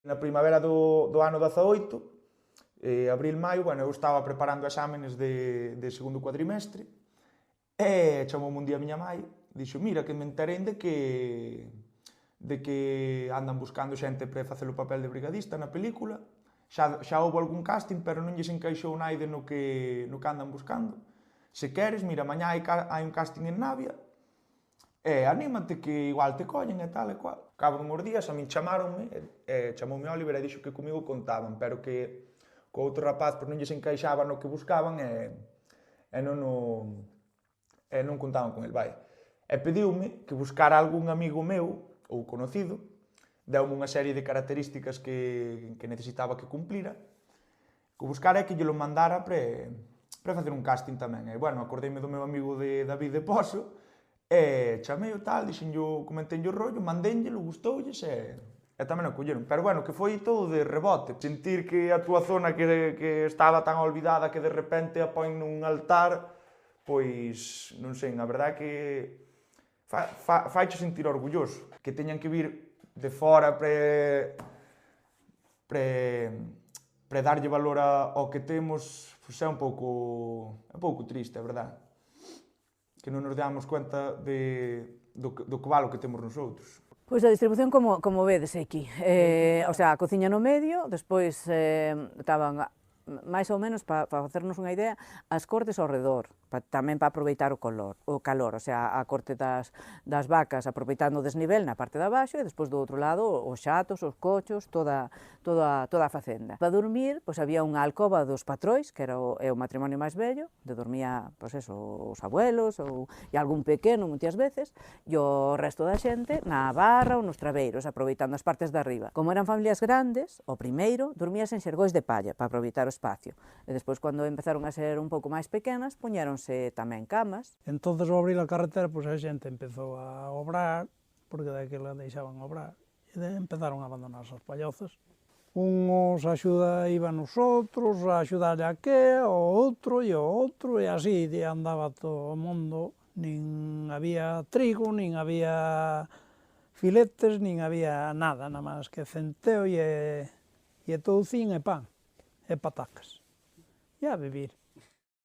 Na primavera do ano 18, abril, maio, bueno, eu estaba preparando exámenes de segundo cuatrimestre e chamoume un día a miña mai, dixo, mira, que me enterei de que andan buscando xente para facer o papel de brigadista na película, xa houve algún casting, pero non lles encaixou naide no que andan buscando. Se queres, mira, mañá hai un casting en Navia, anímate que igual te collen e tal e cual. Cabo uns días a min chamaronme, chamoume Oliver e dixo que comigo contaban, pero que co outro rapaz non lles encaixaba no que buscaban e non contaban con el, vai. E pediume que buscara algún amigo meu ou conocido, deume unha serie de características que necesitaba que cumplira, que buscara e que lle lo mandara para facer un casting tamén. E, bueno, acordeime do meu amigo de David de Pozo, e chamei o tal, comentei o rollo, mandénllelo, gustoulles e tamén o colleron. Pero, bueno, que foi todo de rebote. Sentir que a túa zona que estaba tan olvidada que de repente a poen nun altar, pois, non sei, a verdade que faiche sentir orgulloso. Que teñan que vir de fora para darlle valor ao que temos, pois é un pouco triste, a verdade. Que non nos damos cuenta do que vale o que temos nosotros. Pois a distribución como vedes aquí, o sea, a cociña no medio, despois estaban máis ou menos, para facernos unha idea, as cortes ao redor, tamén para aproveitar o calor, o sea, a corte das vacas aproveitando o desnivel na parte de abaixo e despois do outro lado os xatos, os cochos, toda a facenda. Para dormir, pois había unha alcoba dos patrois, que era o matrimonio máis vello, onde dormía, pois eso, os abuelos e algún pequeno moitas veces, e o resto da xente na barra ou nos traveiros, aproveitando as partes de arriba. Como eran familias grandes, o primeiro dormías en xergóis de palla para aproveitar o espacio, e despois, cando empezaron a ser un pouco máis pequenas, poñéronse tamén camas. Entonces, ao abrir a carretera, pois a xente empezou a obrar, porque daquela deixaban obrar, e empezaron a abandonar as pallozas. Uns iban os outros, a axudarlle a que, o outro, e así andaba todo o mundo. Nin había trigo, nin había filetes, nin había nada, nada máis que centeo e toucín e pan, e patacas. E a vivir.